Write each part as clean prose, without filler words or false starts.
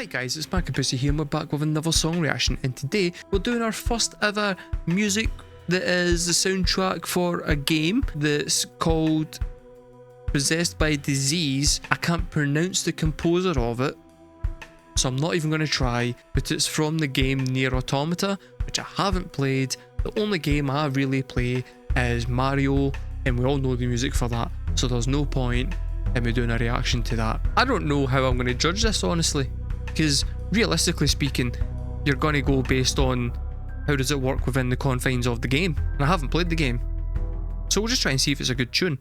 Hi guys, it's Markabusi here and we're back with another song reaction, and today we're doing our first ever music that is the soundtrack for a game that's called Possessed by Disease. I can't pronounce the composer of it, so I'm not even going to try, but it's from the game Nier Automata, which I haven't played. The only game I really play is Mario, and we all know the music for that, so there's no point in me doing a reaction to that. I don't know how I'm going to judge this, honestly, because realistically speaking, you're going to go based on how does it work within the confines of the game, and I haven't played the game, so we'll just try and see if it's a good tune.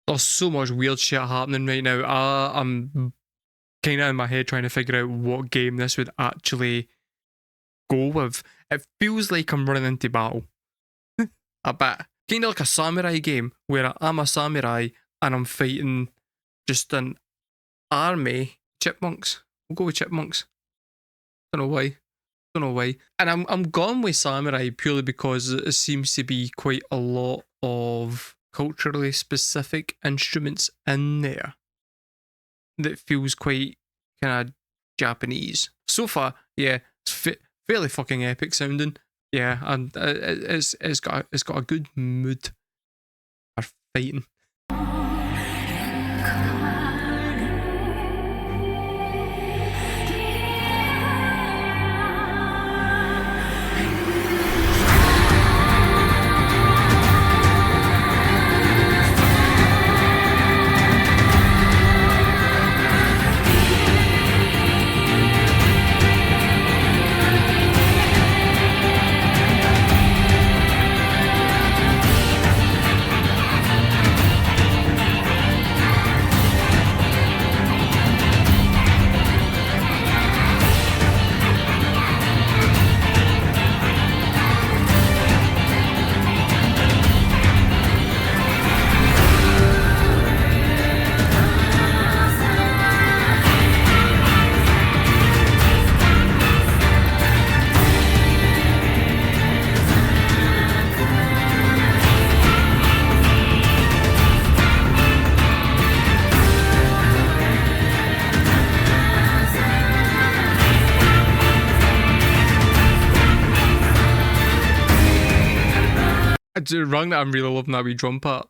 There's so much weird shit happening right now. I'm kind of in my head trying to figure out what game this would actually go with. It feels like I'm running into battle. A bit. Kind of like a samurai game where I'm a samurai and I'm fighting just an army. Chipmunks. We'll go with chipmunks. Don't know why. Don't know why. And I'm gone with samurai purely because it seems to be quite a lot of culturally specific instruments in there that feels quite kind of Japanese. So far, yeah, it's fairly fucking epic sounding. Yeah, and it's got a good mood for fighting. It's wrong that I'm really loving that wee drum part.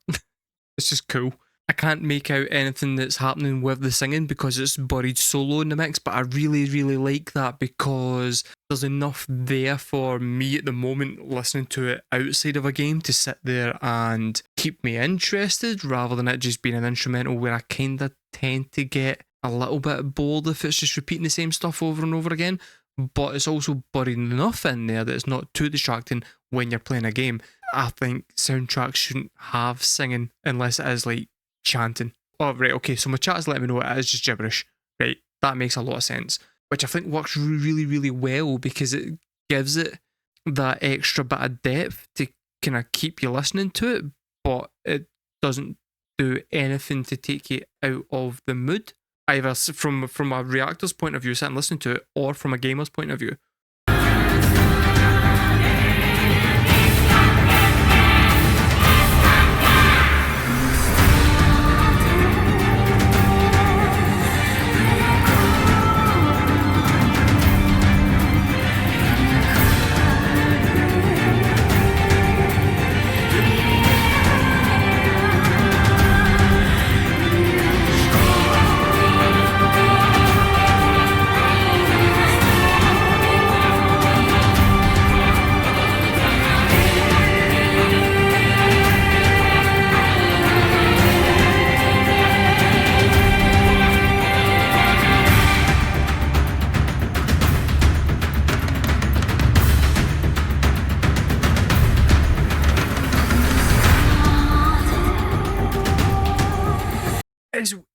It's just cool. I can't make out anything that's happening with the singing because it's buried solo in the mix, but I really, really like that because there's enough there for me at the moment listening to it outside of a game to sit there and keep me interested rather than it just being an instrumental where I kind of tend to get a little bit bored if it's just repeating the same stuff over and over again. But it's also buried enough in there that it's not too distracting when you're playing a game. I think soundtracks shouldn't have singing unless it is like chanting. oh, right, okay, so my chat's letting me know it is just gibberish. Right, that makes a lot of sense. Which I think works really, really well because it gives it that extra bit of depth to kind of keep you listening to it, but it doesn't do anything to take you out of the mood, either from a reactor's point of view, sitting listening to it, or from a gamer's point of view.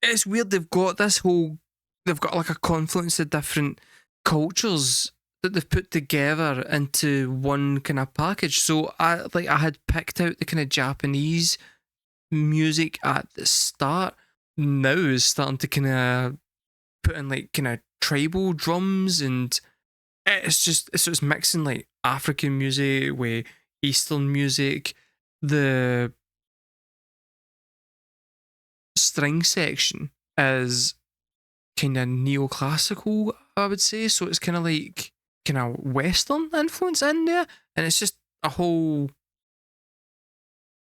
It's weird. They've got like a confluence of different cultures that they've put together into one kind of package. So I had picked out the kind of Japanese music at the start. Now is starting to kind of put in like kind of tribal drums, and it's mixing like African music with Eastern music. The string section is kind of neoclassical, I would say, so it's kind of like kind of Western influence in there, and it's just a whole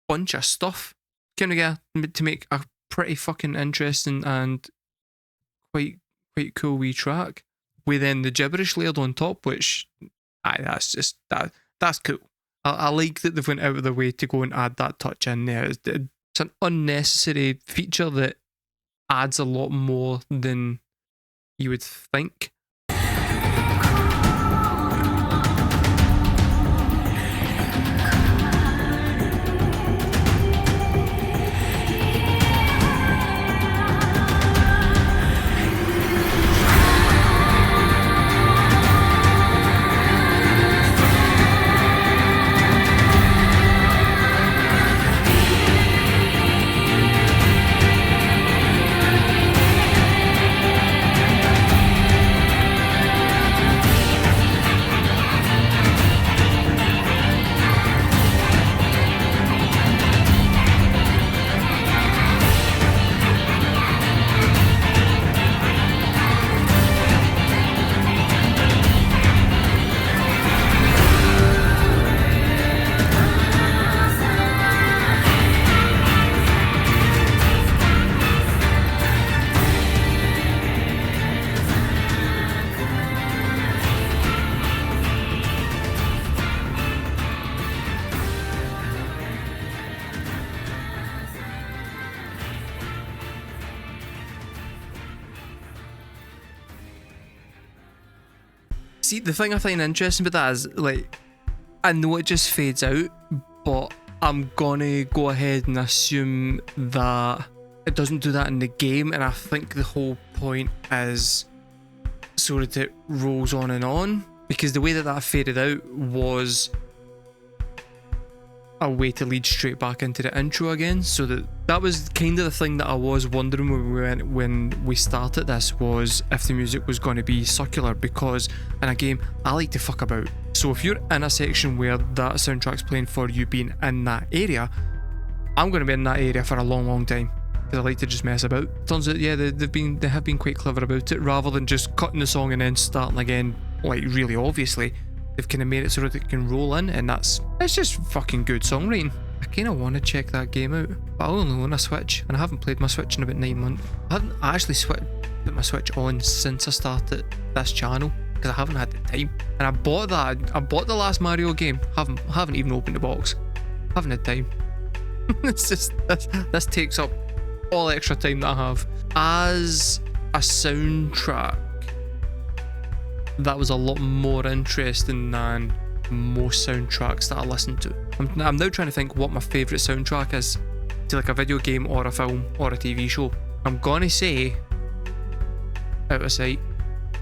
bunch of stuff kind of to make a pretty fucking interesting and quite cool wee track, with then the gibberish layered on top, which that's cool. I like that they've went out of their way to go and add that touch in there. It's an unnecessary feature that adds a lot more than you would think. See, the thing I find interesting about that is, like, I know it just fades out, but I'm gonna go ahead and assume that it doesn't do that in the game, and I think the whole point is so that it rolls on, because the way that faded out was a way to lead straight back into the intro again. So that was kind of the thing that I was wondering when we started this, was if the music was going to be circular, because in a game I like to fuck about. So if you're in a section where that soundtrack's playing for you being in that area, I'm going to be in that area for a long time, because I like to just mess about. Turns out, yeah, they have been quite clever about it. Rather than just cutting the song and then starting again, like really obviously, they've kind of made it so that it can roll in, and it's just fucking good songwriting. I kind of want to check that game out, but I only own a Switch, and I haven't played my Switch in about 9 months. I haven't actually put my Switch on since I started this channel, because I haven't had the time. And I bought the last Mario game. Haven't even opened the box. Haven't had time. It's just this takes up all extra time that I have. As a soundtrack, that was a lot more interesting than most soundtracks that I listen to. I'm now trying to think what my favourite soundtrack is to like a video game or a film or a TV show. I'm gonna say Out of Sight.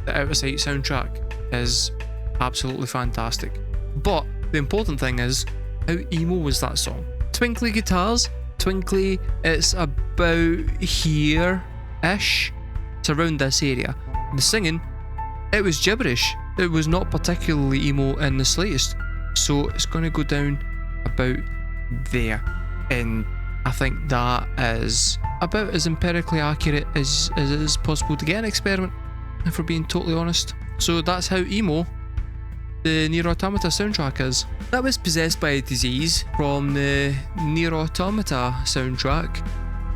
The Out of Sight soundtrack is absolutely fantastic. But the important thing is, how emo was that song? Twinkly guitars, twinkly, it's about here-ish. It's around this area. The singing, it was gibberish. It was not particularly emo in the slightest. So it's going to go down about there. And I think that is about as empirically accurate as it is possible to get an experiment, if we're being totally honest. So that's how emo the Nier Automata soundtrack is. That was Possessed by a Disease from the Nier Automata soundtrack.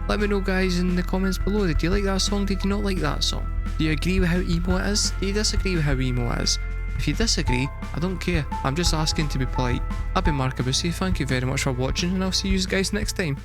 Let me know, guys, in the comments below. Did you like that song? Did you not like that song? Do you agree with how emo it is? Do you disagree with how emo it is? If you disagree, I don't care. I'm just asking to be polite. I've been markabusi. Thank you very much for watching, and I'll see you guys next time.